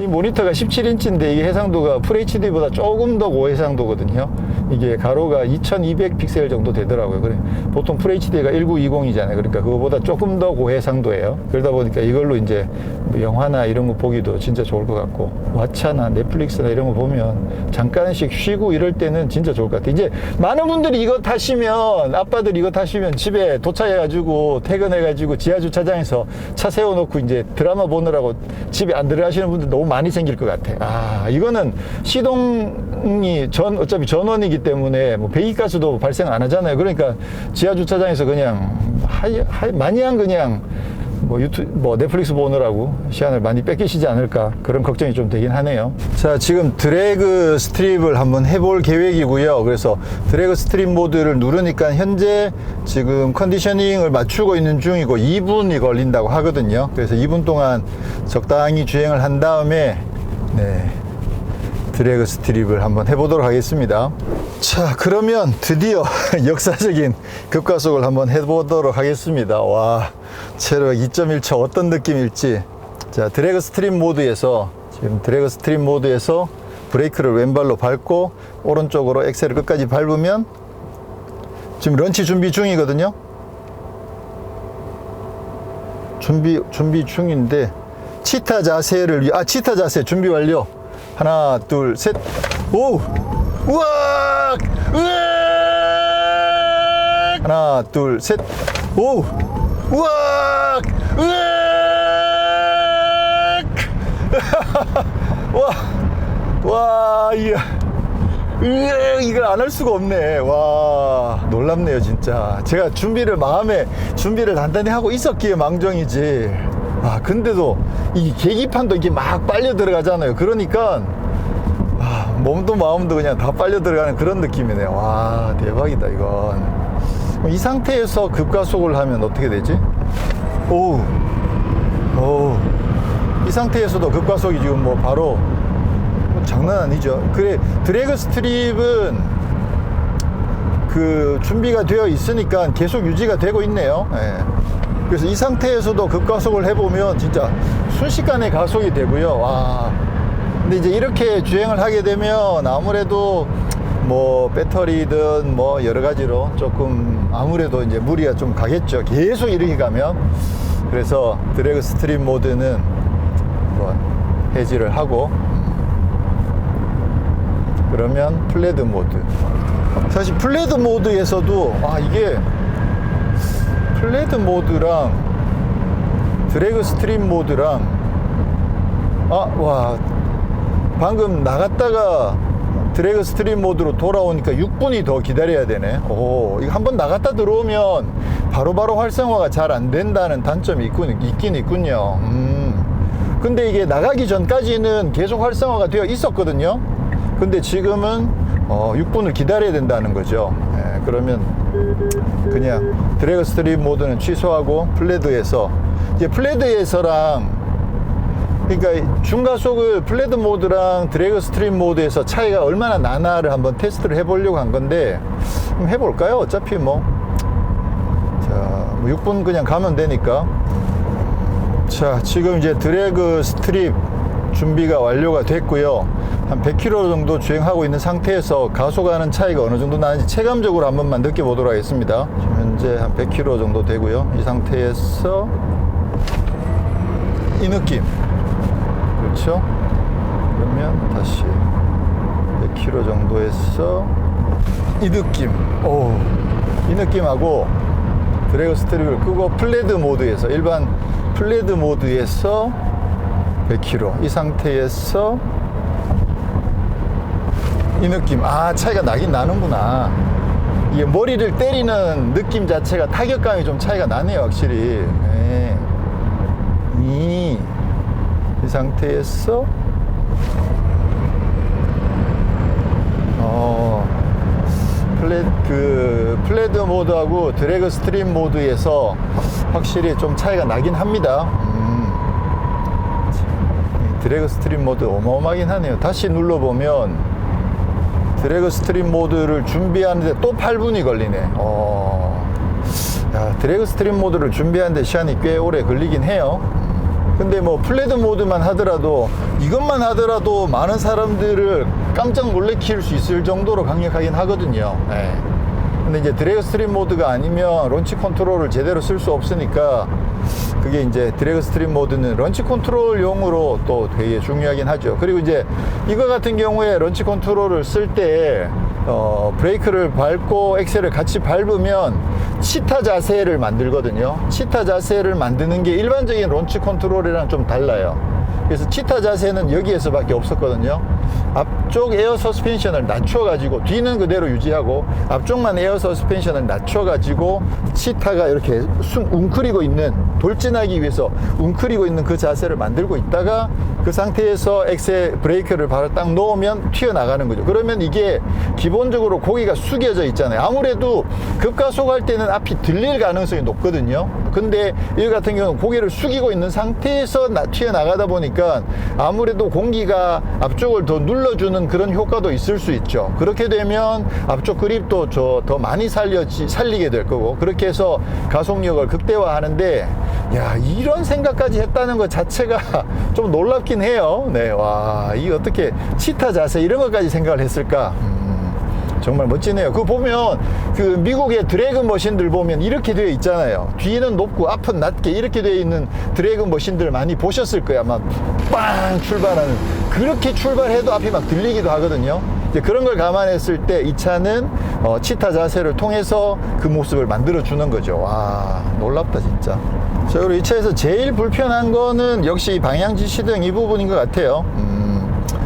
이 모니터가 17인치인데 이게 해상도가 FHD보다 조금 더 고해상도거든요. 이게 가로가 2200 픽셀 정도 되더라고요. 그래 보통 FHD가 1920이잖아요. 그러니까 그거보다 조금 더 고해상도예요. 그러다 보니까 이걸로 이제 뭐 영화나 이런 거 보기도 진짜 좋을 것 같고, 왓챠나 넷플릭스나 이런 거 보면 잠깐씩 쉬고 이럴 때는 진짜 좋을 것 같아요. 이제 많은 분들이 이거 타시면, 아빠들 이거 타시면 집에 도착해가지고 퇴근해가지고 지하주차장에서 차 세워놓고 이제 드라마 보느라고 집에 안 들어가시는 분들 너무 많이 생길 것 같아. 아, 이거는 시동이 어차피 전원이기 때문에 뭐 배기가스도 발생 안 하잖아요. 그러니까 지하주차장에서 그냥 마냥 그냥 뭐 넷플릭스 보느라고 시간을 많이 뺏기시지 않을까, 그런 걱정이 좀 되긴 하네요. 자, 지금 드래그 스트립을 한번 해볼 계획이고요. 그래서 드래그 스트립 모드를 누르니까 현재 지금 컨디셔닝을 맞추고 있는 중이고 2분이 걸린다고 하거든요. 그래서 2분 동안 적당히 주행을 한 다음에 드래그 스트립을 한번 해보도록 하겠습니다. 자, 그러면 드디어 역사적인 급가속을 한번 해보도록 하겠습니다. 와, 체력 2.1초 어떤 느낌일지. 자, 드래그 스트립 모드에서, 지금 드래그 스트립 모드에서 브레이크를 왼발로 밟고 오른쪽으로 엑셀을 끝까지 밟으면 지금 런치 준비 중이거든요. 준비 중인데 치타 자세를, 치타 자세 준비 완료. 하나, 둘, 셋. 오! 우와! 으악! 하나, 둘, 셋. 오! 우와! 으악! 와, 이걸 안 할 수가 없네. 와, 놀랍네요, 진짜. 제가 마음에 준비를 단단히 하고 있었기에 망정이지. 아, 근데도 이 계기판도 이게 막 빨려 들어가잖아요. 그러니까 몸도 마음도 그냥 다 빨려 들어가는 그런 느낌이네요. 와, 대박이다 이건. 이 상태에서 급가속을 하면 어떻게 되지? 오, 이 상태에서도 급가속이 지금 뭐 바로 장난 아니죠. 그래, 드래그 스트립은 그 준비가 되어 있으니까 계속 유지가 되고 있네요. 그래서 이 상태에서도 급가속을 해보면 진짜 순식간에 가속이 되고요. 와. 근데 이제 이렇게 주행을 하게 되면 아무래도 뭐 배터리든 뭐 여러 가지로 조금 아무래도 이제 무리가 좀 가겠죠. 계속 이렇게 가면. 그래서 드래그 스트립 모드는 한번 해지를 하고, 그러면 플랫 모드. 사실 플랫 모드에서도 이게 플랫 모드랑 드래그 스트립 모드랑 와, 방금 나갔다가 드래그 스트립 모드로 돌아오니까 6분이 더 기다려야 되네. 오, 이거 한번 나갔다 들어오면 바로바로 활성화가 잘 안 된다는 단점이 있긴 있군요. 근데 이게 나가기 전까지는 계속 활성화가 되어 있었거든요. 근데 지금은 6분을 기다려야 된다는 거죠. 그러면 그냥 드래그 스트립 모드는 취소하고 이제 플랫에서랑, 그러니까 중가속을 플랫 모드랑 드래그 스트립 모드에서 차이가 얼마나 나나를 한번 테스트를 해보려고 한 건데, 한번 해볼까요? 어차피 뭐 6분 그냥 가면 되니까. 자, 지금 이제 드래그 스트립 준비가 완료가 됐고요. 한 100km 정도 주행하고 있는 상태에서 가속하는 차이가 어느 정도 나는지 체감적으로 한 번만 느껴보도록 하겠습니다. 지금 현재 한 100km 정도 되고요. 이 상태에서 이 느낌. 그렇죠? 그러면 다시 100km 정도에서 이 느낌. 이 느낌하고 드래그 스트립을 끄고 플랫 모드에서, 일반 플랫 모드에서 100km 이 상태에서 이 느낌. 차이가 나긴 나는구나. 이게 머리를 때리는 느낌 자체가 타격감이 좀 차이가 나네요, 확실히. 이 상태에서 플랫 모드하고 드래그 스트립 모드에서 확실히 좀 차이가 나긴 합니다. 드래그 스트립 모드 어마어마하긴 하네요. 다시 눌러보면 드래그 스트립 모드를 준비하는데 또 8분이 걸리네. 야, 드래그 스트립 모드를 준비하는데 시간이 꽤 오래 걸리긴 해요. 근데 뭐 플레드 모드만 하더라도 이것만 하더라도 많은 사람들을 깜짝 놀래킬 수 있을 정도로 강력하긴 하거든요. 네. 근데 이제 드래그 스트림 모드가 아니면 런치 컨트롤을 제대로 쓸 수 없으니까 그게 이제 드래그 스트림 모드는 런치 컨트롤용으로 또 되게 중요하긴 하죠. 그리고 이제 이거 같은 경우에 런치 컨트롤을 쓸 때 브레이크를 밟고 엑셀을 같이 밟으면 치타 자세를 만들거든요. 치타 자세를 만드는 게 일반적인 런치 컨트롤이랑 좀 달라요. 그래서 치타 자세는 여기에서밖에 없었거든요. 앞쪽 에어 서스펜션을 낮춰가지고 뒤는 그대로 유지하고 앞쪽만 에어 서스펜션을 낮춰가지고 치타가 이렇게 웅크리고 있는, 돌진하기 위해서 웅크리고 있는 그 자세를 만들고 있다가 그 상태에서 엑셀 브레이크를 바로 딱 놓으면 튀어나가는 거죠. 그러면 이게 기본적으로 고기가 숙여져 있잖아요. 아무래도 급가속할 때는 앞이 들릴 가능성이 높거든요. 근데 이 같은 경우는 고개를 숙이고 있는 상태에서 튀어나가다 보니까 아무래도 공기가 앞쪽을 더 눌러주는 그런 효과도 있을 수 있죠. 그렇게 되면 앞쪽 그립도 더 많이 살리게 될 거고, 그렇게 해서 가속력을 극대화하는데, 야, 이런 생각까지 했다는 것 자체가 좀 놀랍긴 해요. 네, 와, 이 어떻게 치타 자세 이런 것까지 생각을 했을까? 정말 멋지네요. 그거 보면 그 미국의 드래그 머신들 보면 이렇게 되어 있잖아요. 뒤는 높고 앞은 낮게 이렇게 되어 있는 드래그 머신들 많이 보셨을 거예요. 아마 빵 출발하는, 그렇게 출발해도 앞이 막 들리기도 하거든요. 이제 그런 걸 감안했을 때 이 차는 치타 자세를 통해서 그 모습을 만들어 주는 거죠. 와, 놀랍다 진짜. 자, 그리고 이 차에서 제일 불편한 거는 역시 방향지 시등 이 부분인 것 같아요.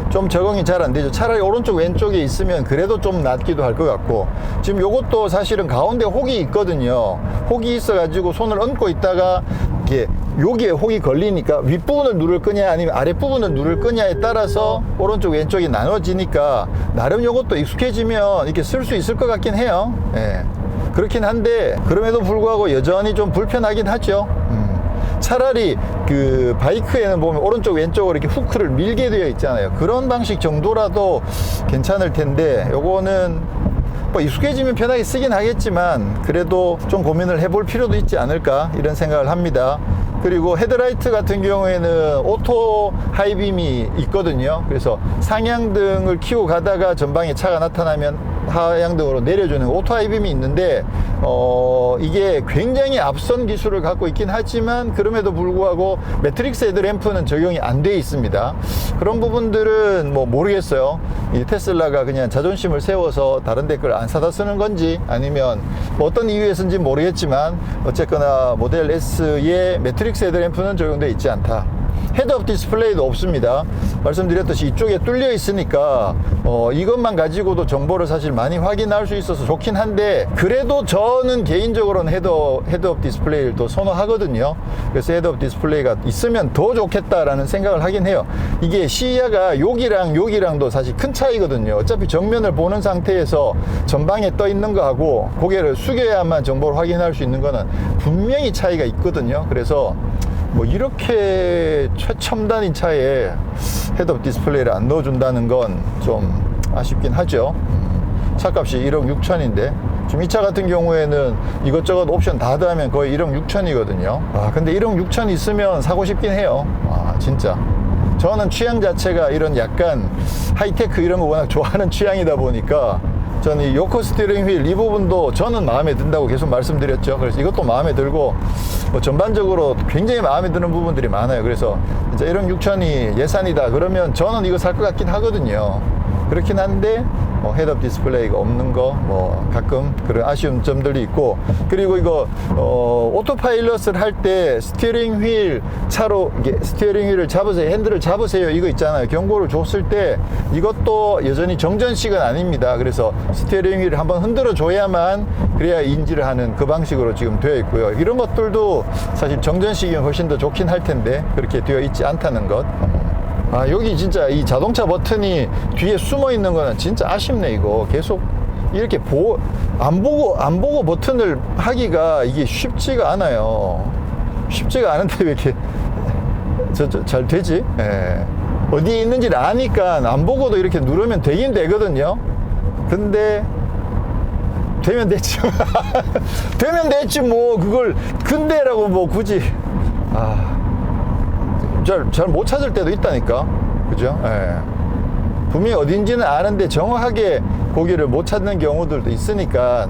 좀 적응이 잘 안 되죠. 차라리 오른쪽 왼쪽에 있으면 그래도 좀 낫기도 할 것 같고, 지금 요것도 사실은 가운데 혹이 있거든요. 혹이 있어 가지고 손을 얹고 있다가 이게 여기에 혹이 걸리니까 윗부분을 누를 거냐 아니면 아랫부분을 누를 거냐에 따라서 오른쪽 왼쪽이 나눠지니까 나름 요것도 익숙해지면 이렇게 쓸 수 있을 것 같긴 해요. 예. 그렇긴 한데 그럼에도 불구하고 여전히 좀 불편하긴 하죠. 차라리 그 바이크에는 보면 오른쪽 왼쪽으로 이렇게 후크를 밀게 되어 있잖아요. 그런 방식 정도라도 괜찮을 텐데 요거는 뭐 익숙해지면 편하게 쓰긴 하겠지만 그래도 좀 고민을 해볼 필요도 있지 않을까 이런 생각을 합니다. 그리고 헤드라이트 같은 경우에는 오토 하이빔이 있거든요. 그래서 상향등을 켜고 가다가 전방에 차가 나타나면 하향등으로 내려주는 오토 하이빔이 있는데 이게 굉장히 앞선 기술을 갖고 있긴 하지만 그럼에도 불구하고 매트릭스 헤드램프는 적용이 안 돼 있습니다. 그런 부분들은 뭐 모르겠어요. 이 테슬라가 그냥 자존심을 세워서 다른 데 걸 안 사다 쓰는 건지 아니면 뭐 어떤 이유에서인지 모르겠지만 어쨌거나 모델 S의 매트릭스 헤드램프는 적용되어 있지 않다. 헤드업 디스플레이도 없습니다. 말씀드렸듯이 이쪽에 뚫려 있으니까 이것만 가지고도 정보를 사실 많이 확인할 수 있어서 좋긴 한데 그래도 저는 개인적으로는 헤드업 디스플레이를 또 선호하거든요. 그래서 헤드업 디스플레이가 있으면 더 좋겠다라는 생각을 하긴 해요. 이게 시야가 여기랑도 사실 큰 차이거든요. 어차피 정면을 보는 상태에서 전방에 떠 있는 거하고 고개를 숙여야만 정보를 확인할 수 있는 거는 분명히 차이가 있거든요. 그래서 뭐 이렇게 최첨단인 차에 헤드업 디스플레이를 안 넣어준다는 건 좀 아쉽긴 하죠. 차값이 1억 6천인데 지금 이 차 같은 경우에는 이것저것 옵션 다 더하면 거의 1억 6천이거든요. 근데 1억 6천 있으면 사고 싶긴 해요. 진짜 저는 취향 자체가 이런 약간 하이테크 이런 거 워낙 좋아하는 취향이다 보니까 저는 이 요커 스티어링 휠 이 부분도 저는 마음에 든다고 계속 말씀드렸죠. 그래서 이것도 마음에 들고 뭐 전반적으로 굉장히 마음에 드는 부분들이 많아요. 그래서 이제 1억 6천이 예산이다 그러면 저는 이거 살 것 같긴 하거든요. 그렇긴 한데 헤드업 디스플레이가 없는 거 뭐 가끔 그런 아쉬운 점들이 있고, 그리고 이거 오토파일럿을 할 때 스티어링 휠 차로 스티어링 휠을 잡으세요, 핸들을 잡으세요 이거 있잖아요. 경고를 줬을 때 이것도 여전히 정전식은 아닙니다. 그래서 스티어링 휠을 한번 흔들어 줘야만 그래야 인지를 하는 그 방식으로 지금 되어 있고요. 이런 것들도 사실 정전식이면 훨씬 더 좋긴 할 텐데 그렇게 되어 있지 않다는 것. 여기 진짜 이 자동차 버튼이 뒤에 숨어 있는 거는 진짜 아쉽네. 이거 계속 이렇게 안 보고 버튼을 하기가 이게 쉽지가 않아요. 쉽지가 않은데 왜 이렇게 잘 되지? 예. 어디에 있는지를 아니까 안 보고도 이렇게 누르면 되긴 되거든요. 근데 되면 됐지. 되면 됐지 뭐 그걸 근데라고 뭐 굳이 잘 못 찾을 때도 있다니까. 그죠? 예. 분명히 어딘지는 아는데 정확하게 거기를 못 찾는 경우들도 있으니까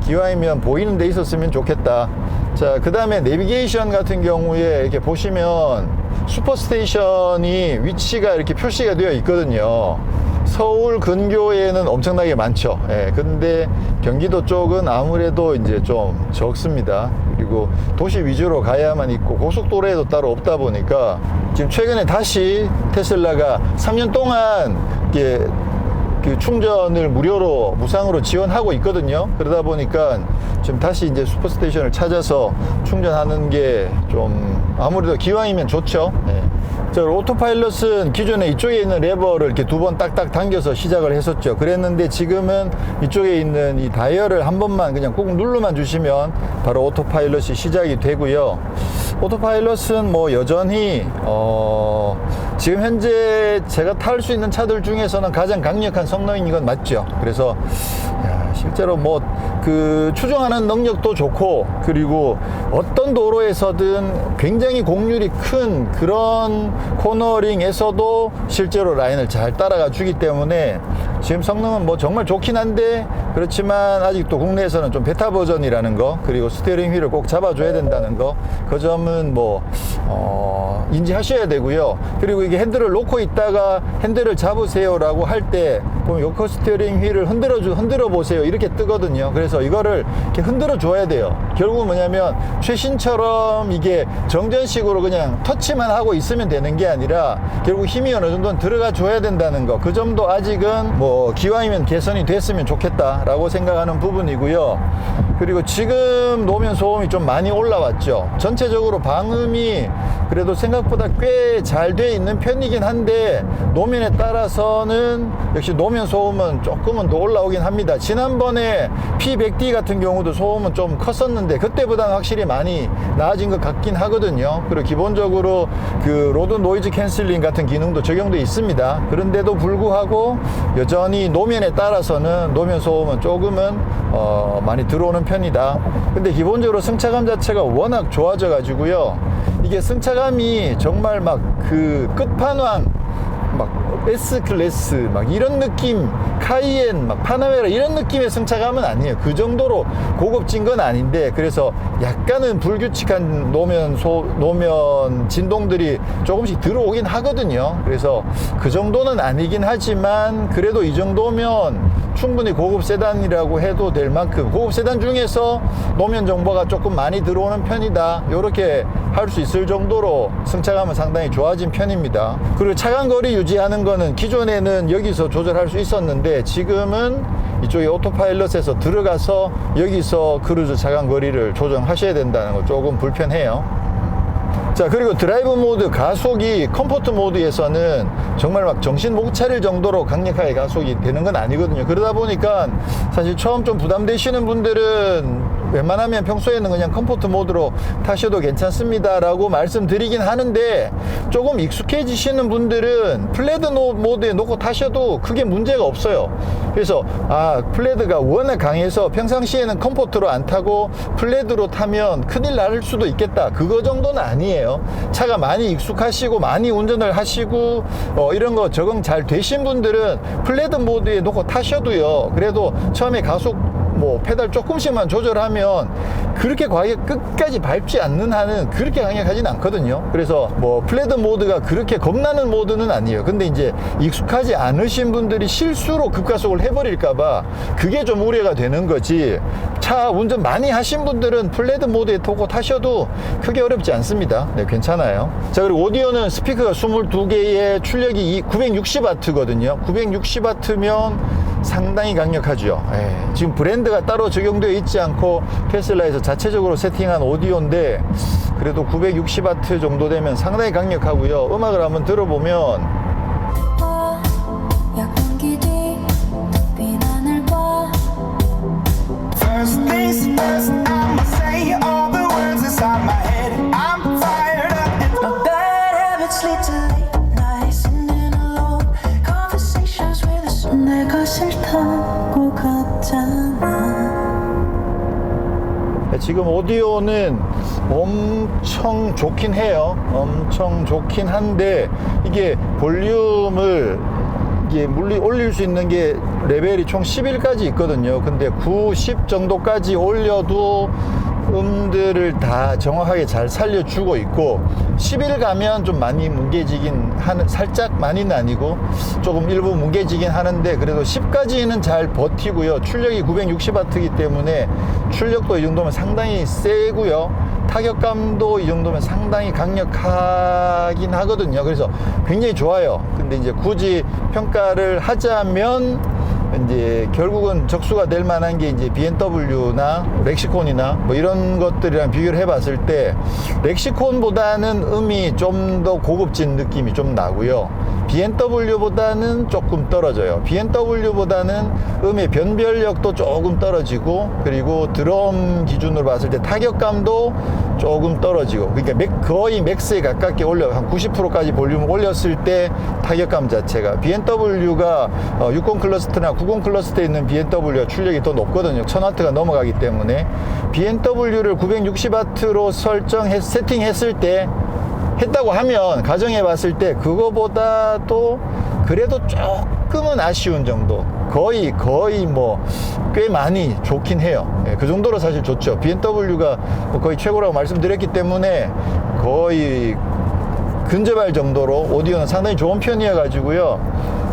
기왕이면 보이는 데 있었으면 좋겠다. 자, 그 다음에 내비게이션 같은 경우에 이렇게 보시면 슈퍼스테이션이 위치가 이렇게 표시가 되어 있거든요. 서울 근교에는 엄청나게 많죠. 예, 근데 경기도 쪽은 아무래도 이제 좀 적습니다. 그리고 도시 위주로 가야만 있고 고속도로에도 따로 없다 보니까 지금 최근에 다시 테슬라가 3년 동안 이게 그 충전을 무료로 무상으로 지원하고 있거든요. 그러다 보니까 지금 다시 이제 슈퍼스테이션을 찾아서 충전하는 게 좀 아무래도 기왕이면 좋죠. 네. 자, 오토파일럿은 기존에 이쪽에 있는 레버를 이렇게 두 번 딱딱 당겨서 시작을 했었죠. 그랬는데 지금은 이쪽에 있는 이 다이얼을 한 번만 그냥 꾹 눌러만 주시면 바로 오토파일럿이 시작이 되고요. 오토파일럿은 뭐 여전히 지금 현재 제가 탈 수 있는 차들 중에서는 가장 강력한 성능인 건 맞죠. 그래서 실제로 뭐 그 추종하는 능력도 좋고, 그리고 어떤 도로에서든 굉장히 곡률이 큰 그런 코너링에서도 실제로 라인을 잘 따라가 주기 때문에 지금 성능은 뭐 정말 좋긴 한데, 그렇지만 아직도 국내에서는 좀 베타 버전이라는 거, 그리고 스티어링 휠을 꼭 잡아줘야 된다는 거, 그 점은 뭐 인지하셔야 되고요. 그리고 이게 핸들을 놓고 있다가 핸들을 잡으세요라고 할 때 보면 요커 스티어링 휠을 흔들어 보세요 이렇게 뜨거든요. 그래서 이거를 이렇게 흔들어 줘야 돼요. 결국은 뭐냐면 최신처럼 이게 정전식으로 그냥 터치만 하고 있으면 되는 게 아니라 결국 힘이 어느 정도는 들어가 줘야 된다는 거, 그 점도 아직은 뭐 기왕이면 개선이 됐으면 좋겠다라고 생각하는 부분이고요. 그리고 지금 노면 소음이 좀 많이 올라왔죠. 전체적으로 방음이 그래도 생각보다 꽤 잘 돼 있는 편이긴 한데, 노면에 따라서는 역시 노면 소음은 조금은 더 올라오긴 합니다. 지난번에 P100D 같은 경우도 소음은 좀 컸었는데 그때보다는 확실히 많이 나아진 것 같긴 하거든요. 그리고 기본적으로 그 로드 노이즈 캔슬링 같은 기능도 적용돼 있습니다. 그런데도 불구하고 여전히 노면에 따라서는 노면 소음은 조금은 많이 들어오는 편이다. 근데 기본적으로 승차감 자체가 워낙 좋아져 가지고요, 이게 승차감이 정말 막 그 끝판왕 막 S클래스 막 이런 느낌, 카이엔 막 파나메라 이런 느낌의 승차감은 아니에요. 그 정도로 고급진 건 아닌데, 그래서 약간은 불규칙한 노면 진동들이 조금씩 들어오긴 하거든요. 그래서 그 정도는 아니긴 하지만 그래도 이 정도면 충분히 고급 세단이라고 해도 될 만큼, 고급 세단 중에서 노면 정보가 조금 많이 들어오는 편이다, 이렇게 할 수 있을 정도로 승차감은 상당히 좋아진 편입니다. 그리고 차간 거리 유지하는 거는 기존에는 여기서 조절할 수 있었는데 지금은 이쪽에 오토파일럿에서 들어가서 여기서 크루즈 차간 거리를 조정하셔야 된다는 거 조금 불편해요. 자, 그리고 드라이브 모드 가속이 컴포트 모드에서는 정말 막 정신 못 차릴 정도로 강력하게 가속이 되는 건 아니거든요. 그러다 보니까 사실 처음 좀 부담되시는 분들은 웬만하면 평소에는 그냥 컴포트 모드로 타셔도 괜찮습니다 라고 말씀드리긴 하는데, 조금 익숙해지시는 분들은 플래드 모드에 놓고 타셔도 크게 문제가 없어요. 그래서 플래드가 워낙 강해서 평상시에는 컴포트로 안 타고 플래드로 타면 큰일 날 수도 있겠다, 그거 정도는 아니에요. 차가 많이 익숙하시고 많이 운전을 하시고 이런 거 적응 잘 되신 분들은 플래드 모드에 놓고 타셔도요, 그래도 처음에 가속 뭐 페달 조금씩만 조절하면 그렇게 끝까지 밟지 않는 한은 그렇게 강력하진 않거든요. 그래서 뭐 플래드 모드가 그렇게 겁나는 모드는 아니에요. 근데 이제 익숙하지 않으신 분들이 실수로 급가속을 해버릴까봐 그게 좀 우려가 되는 거지, 차 운전 많이 하신 분들은 플래드 모드에 놓고 타셔도 크게 어렵지 않습니다. 네, 괜찮아요. 자, 그리고 오디오는 스피커가 22개의 출력이 960W거든요. 960W면 상당히 강력하죠. 지금 브랜드가 따로 적용되어 있지 않고 테슬라에서 자체적으로 세팅한 오디오인데 그래도 960W 정도 되면 상당히 강력하고요. 음악을 한번 들어보면 지금 오디오는 엄청 좋긴 해요. 엄청 좋긴 한데 이게 볼륨을 이게 물리 올릴 수 있는 게 레벨이 총 11까지 있거든요. 근데 9, 10 정도까지 올려도 음들을 다 정확하게 잘 살려주고 있고 11 가면 좀 많이 뭉개지긴 하는, 살짝 많이는 아니고 조금 일부 뭉개지긴 하는데 그래도 10까지는 잘 버티고요. 출력이 960W이기 때문에 출력도 이 정도면 상당히 세고요. 타격감도 이 정도면 상당히 강력하긴 하거든요. 그래서 굉장히 좋아요. 근데 이제 굳이 평가를 하자면 이제 결국은 적수가 될 만한 게 이제 BMW나 렉시콘이나 뭐 이런 것들이랑 비교를 해봤을 때 렉시콘보다는 음이 좀 더 고급진 느낌이 좀 나고요. BMW보다는 조금 떨어져요. BMW보다는 음의 변별력도 조금 떨어지고 그리고 드럼 기준으로 봤을 때 타격감도 조금 떨어지고 그러니까 거의 맥스에 가깝게 올려 한 90%까지 볼륨을 올렸을 때 타격감 자체가 BMW가 60 클러스터나 90 클러스터에 있는 BMW가 출력이 더 높거든요. 1000W가 넘어가기 때문에 BMW를 960W로 세팅했을 때 했다고 하면 가정해 봤을 때 그거보다도 그래도 조금은 아쉬운 정도 거의 뭐 꽤 많이 좋긴 해요. 그 정도로 사실 좋죠. BMW가 거의 최고라고 말씀드렸기 때문에 거의 근접할 정도로 오디오는 상당히 좋은 편이어 가지고요.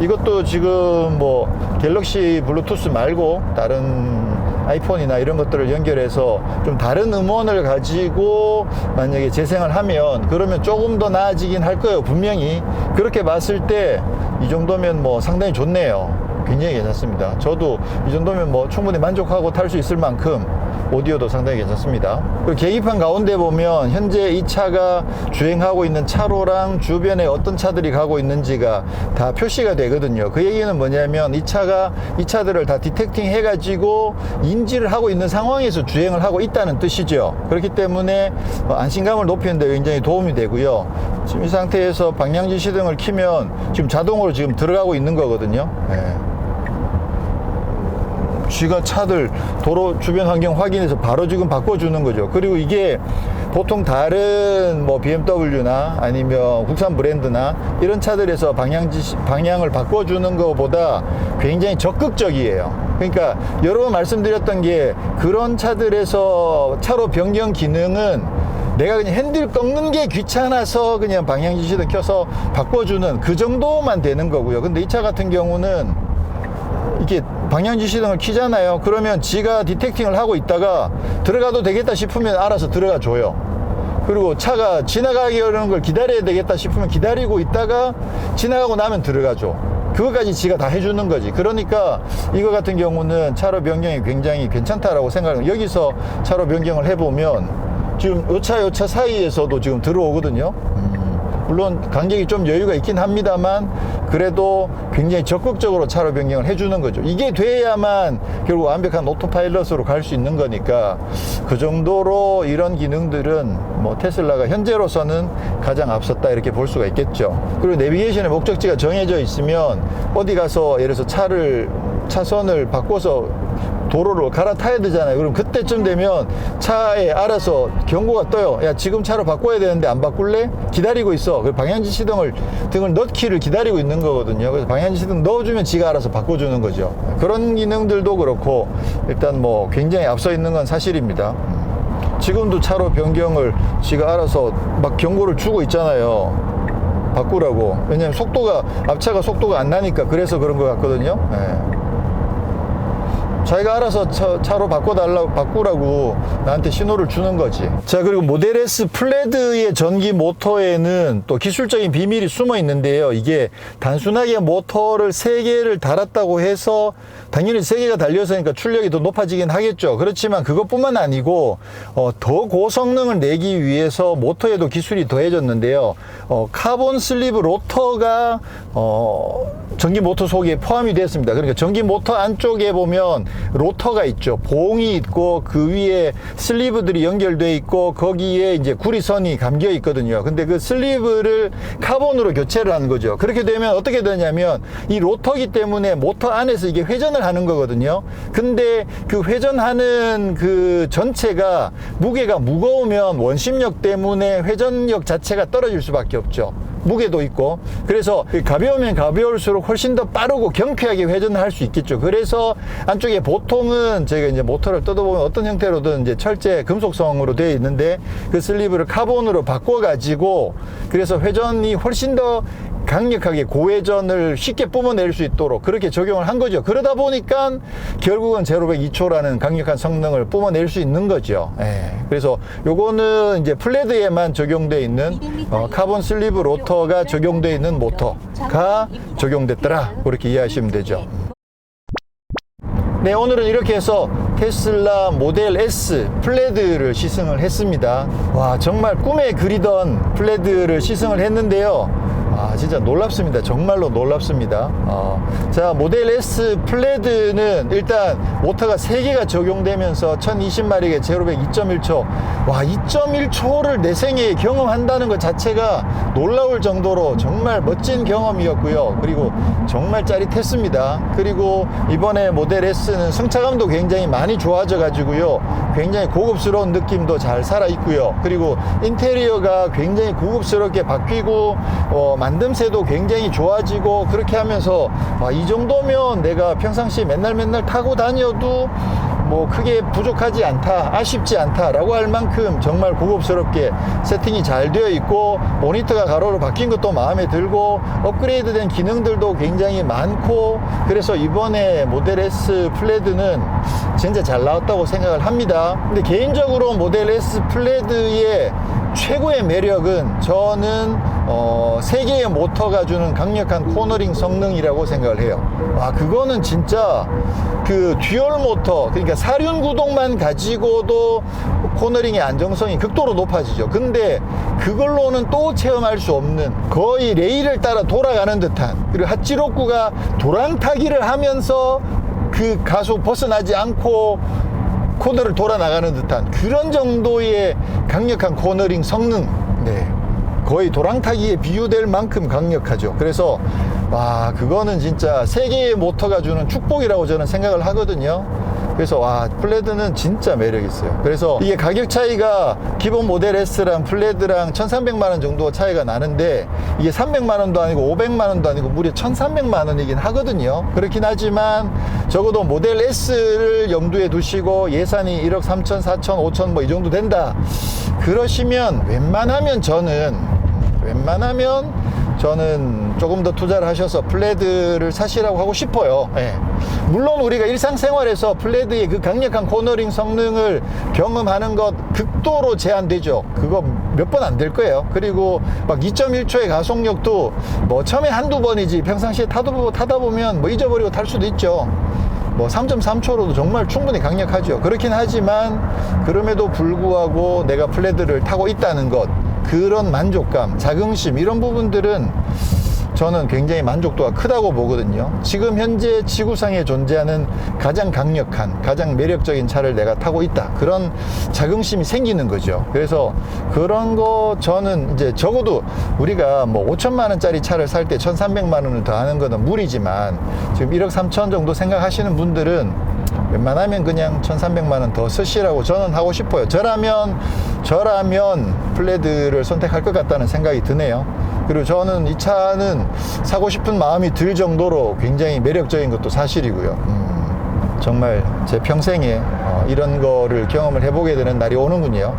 이것도 지금 뭐 갤럭시 블루투스 말고 다른 아이폰이나 이런 것들을 연결해서 좀 다른 음원을 가지고 만약에 재생을 하면 그러면 조금 더 나아지긴 할 거예요. 분명히 그렇게 봤을 때 이 정도면 뭐 상당히 좋네요. 굉장히 괜찮습니다. 저도 이 정도면 뭐 충분히 만족하고 탈 수 있을 만큼 오디오도 상당히 괜찮습니다. 그리고 계기판 가운데 보면 현재 이 차가 주행하고 있는 차로랑 주변에 어떤 차들이 가고 있는지가 다 표시가 되거든요. 그 얘기는 뭐냐면 이 차들을 다 디텍팅 해가지고 인지를 하고 있는 상황에서 주행을 하고 있다는 뜻이죠. 그렇기 때문에 안심감을 높이는 데 굉장히 도움이 되고요. 지금 이 상태에서 방향지 시등을 켜면 지금 자동으로 지금 들어가고 있는 거거든요. 쥐가 차들 도로 주변 환경 확인해서 바로 지금 바꿔주는 거죠. 그리고 이게 보통 다른 뭐 BMW나 아니면 국산 브랜드나 이런 차들에서 방향을 바꿔주는 것보다 굉장히 적극적이에요. 그러니까 여러 번 말씀드렸던 게 그런 차들에서 차로 변경 기능은 내가 그냥 핸들 꺾는 게 귀찮아서 그냥 방향지 시등 켜서 바꿔주는 그 정도만 되는 거고요. 근데 이 차 같은 경우는 이게 방향지 시등을 켜잖아요. 그러면 지가 디텍팅을 하고 있다가 들어가도 되겠다 싶으면 알아서 들어가 줘요. 그리고 차가 지나가게 하는 걸 기다려야 되겠다 싶으면 기다리고 있다가 지나가고 나면 들어가죠. 그것까지 지가 다 해주는 거지. 그러니까 이거 같은 경우는 차로 변경이 굉장히 괜찮다라고 생각해요. 여기서 차로 변경을 해보면 지금 요차 사이에서도 지금 들어오거든요. 물론 간격이 좀 여유가 있긴 합니다만 그래도 굉장히 적극적으로 차로 변경을 해주는 거죠. 이게 돼야만 결국 완벽한 오토파일럿으로 갈 수 있는 거니까 그 정도로 이런 기능들은 뭐 테슬라가 현재로서는 가장 앞섰다 이렇게 볼 수가 있겠죠. 그리고 내비게이션의 목적지가 정해져 있으면 어디 가서 예를 들어서 차선을 바꿔서 도로를 갈아타야 되잖아요. 그럼 그때쯤 되면 차에 알아서 경고가 떠요. 야, 지금 차로 바꿔야 되는데 안 바꿀래? 기다리고 있어. 그래서 방향지 등을 넣기를 기다리고 있는 거거든요. 그래서 방향지 시등 넣어주면 지가 알아서 바꿔주는 거죠. 그런 기능들도 그렇고 일단 뭐 굉장히 앞서 있는 건 사실입니다. 지금도 차로 변경을 지가 알아서 막 경고를 주고 있잖아요. 바꾸라고. 왜냐면 앞차가 속도가 안 나니까 그래서 그런 것 같거든요. 자기가 알아서 차로 바꾸라고 나한테 신호를 주는 거지. 자, 그리고 모델 S 플레드의 전기 모터에는 또 기술적인 비밀이 숨어 있는데요. 이게 단순하게 모터를 3개를 달았다고 해서 당연히 3개가 달려서니까 출력이 더 높아지긴 하겠죠. 그렇지만 그것뿐만 아니고 더 고성능을 내기 위해서 모터에도 기술이 더해졌는데요. 카본 슬립 로터가 전기 모터 속에 포함이 되었습니다. 그러니까 전기 모터 안쪽에 보면 로터가 있죠. 봉이 있고 그 위에 슬리브들이 연결돼 있고 거기에 이제 구리선이 감겨 있거든요. 근데 그 슬리브를 카본으로 교체를 하는 거죠. 그렇게 되면 어떻게 되냐면 이 로터기 때문에 모터 안에서 이게 회전을 하는 거거든요. 근데 그 회전하는 그 전체가 무게가 무거우면 원심력 때문에 회전력 자체가 떨어질 수밖에 없죠. 무게도 있고. 그래서 가벼우면 가벼울수록 훨씬 더 빠르고 경쾌하게 회전을 할 수 있겠죠. 그래서 안쪽에 보통은 저희가 이제 모터를 뜯어보면 어떤 형태로든 이제 철제 금속성으로 되어 있는데 그 슬리브를 카본으로 바꿔가지고 그래서 회전이 훨씬 더 강력하게 고회전을 쉽게 뿜어낼 수 있도록 그렇게 적용을 한 거죠. 그러다 보니까 결국은 제로 102초라는 강력한 성능을 뿜어낼 수 있는 거죠. 그래서 요거는 이제 플레드에만 적용되어 있는 카본 슬리브 로터가 적용되어 있는 모터가 적용됐더라. 그렇게 이해하시면 되죠. 네, 오늘은 이렇게 해서 테슬라 모델 S 플레드를 시승을 했습니다. 와, 정말 꿈에 그리던 플레드를 시승을 했는데요. 진짜 놀랍습니다. 정말로 놀랍습니다. 자, 모델 S 플레드는 일단 모터가 3개가 적용되면서 1020마력의 제로백 2.1초. 와, 2.1초를 내 생애에 경험한다는 것 자체가 놀라울 정도로 정말 멋진 경험이었고요. 그리고 정말 짜릿했습니다. 그리고 이번에 모델 S는 승차감도 굉장히 많이 좋아져 가지고요. 굉장히 고급스러운 느낌도 잘 살아있고요. 그리고 인테리어가 굉장히 고급스럽게 바뀌고 만듦새도 굉장히 좋아지고 그렇게 하면서 이 정도면 내가 평상시에 맨날 타고 다녀도 뭐 크게 부족하지 않다, 아쉽지 않다 라고 할 만큼 정말 고급스럽게 세팅이 잘 되어 있고 모니터가 가로로 바뀐 것도 마음에 들고 업그레이드된 기능들도 굉장히 많고 그래서 이번에 모델 S 플레드는 진짜 잘 나왔다고 생각을 합니다. 근데 개인적으로 모델 S 플레드의 최고의 매력은 저는 3개의 모터가 주는 강력한 코너링 성능이라고 생각을 해요. 그거는 진짜 그 듀얼 모터, 그러니까 사륜 구동만 가지고도 코너링의 안정성이 극도로 높아지죠. 근데 그걸로는 또 체험할 수 없는 거의 레일을 따라 돌아가는 듯한, 그리고 핫지로꾸가 도랑타기를 하면서 그 가속 벗어나지 않고 코너를 돌아 나가는 듯한 그런 정도의 강력한 코너링 성능. 거의 도랑타기에 비유될 만큼 강력하죠. 그래서 그거는 진짜 3개의 모터가 주는 축복이라고 저는 생각을 하거든요. 그래서 플레드는 진짜 매력 있어요. 그래서 이게 가격 차이가 기본 모델 S랑 플레드랑 1300만 원 정도 차이가 나는데 이게 300만 원도 아니고 500만 원도 아니고 무려 1300만 원이긴 하거든요. 그렇긴 하지만 적어도 모델 S를 염두에 두시고 예산이 1억 3천, 4천, 5천 뭐 이 정도 된다 그러시면 웬만하면 저는 조금 더 투자를 하셔서 플레드를 사시라고 하고 싶어요. 물론 우리가 일상생활에서 플레드의 그 강력한 코너링 성능을 경험하는 것 극도로 제한되죠. 그거 몇 번 안 될 거예요. 그리고 막 2.1초의 가속력도 뭐 처음에 한두 번이지 평상시에 타다 보면 뭐 잊어버리고 탈 수도 있죠. 뭐 3.3초로도 정말 충분히 강력하죠. 그렇긴 하지만 그럼에도 불구하고 내가 플레드를 타고 있다는 것, 그런 만족감, 자긍심, 이런 부분들은 저는 굉장히 만족도가 크다고 보거든요. 지금 현재 지구상에 존재하는 가장 강력한, 가장 매력적인 차를 내가 타고 있다, 그런 자긍심이 생기는 거죠. 그래서 그런 거 저는 이제 적어도 우리가 뭐 5천만 원짜리 차를 살 때 1300만 원을 더 하는 거는 무리지만 지금 1억 3천 정도 생각하시는 분들은 웬만하면 그냥 1300만 원 더 쓰시라고 저는 하고 싶어요. 저라면 플레드를 선택할 것 같다는 생각이 드네요. 그리고 저는 이 차는 사고 싶은 마음이 들 정도로 굉장히 매력적인 것도 사실이고요. 정말 제 평생에 이런 거를 경험을 해보게 되는 날이 오는군요.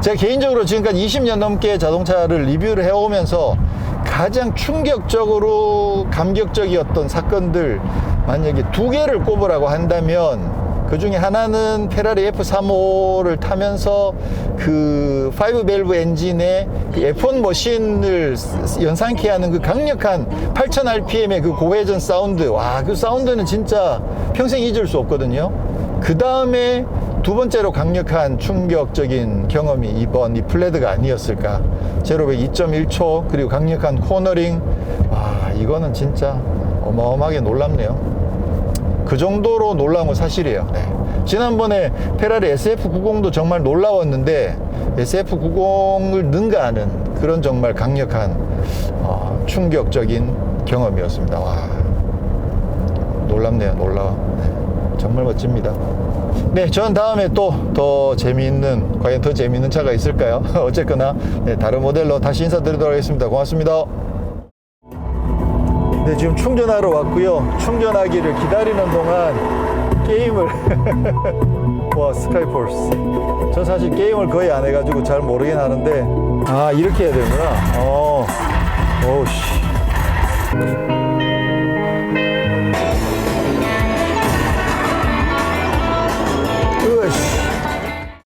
제가 개인적으로 지금까지 20년 넘게 자동차를 리뷰를 해오면서 가장 충격적으로 감격적이었던 사건들, 만약에 2개를 꼽으라고 한다면 그 중에 하나는 페라리 F35를 타면서 그 5밸브 엔진의 그 F1 머신을 연상케 하는 그 강력한 8000rpm의 그 고회전 사운드. 그 사운드는 진짜 평생 잊을 수 없거든요. 그 다음에 두 번째로 강력한 충격적인 경험이 이번 이 플레드가 아니었을까. 제로백 2.1초, 그리고 강력한 코너링. 이거는 진짜 어마어마하게 놀랍네요. 그 정도로 놀라운 건 사실이에요. 네. 지난번에 페라리 SF90도 정말 놀라웠는데 SF90을 능가하는 그런 정말 강력한 충격적인 경험이었습니다. 와, 놀랍네요. 놀라워. 네. 정말 멋집니다. 네, 전 다음에 또 더 재미있는, 과연 더 재미있는 차가 있을까요? 어쨌거나 네, 다른 모델로 다시 인사드리도록 하겠습니다. 고맙습니다. 네, 지금 충전하러 왔고요. 충전하기를 기다리는 동안 게임을 와, 스카이폴스. 전 사실 게임을 거의 안 해가지고 잘 모르긴 하는데, 아, 이렇게 해야 되는구나. 오우씨.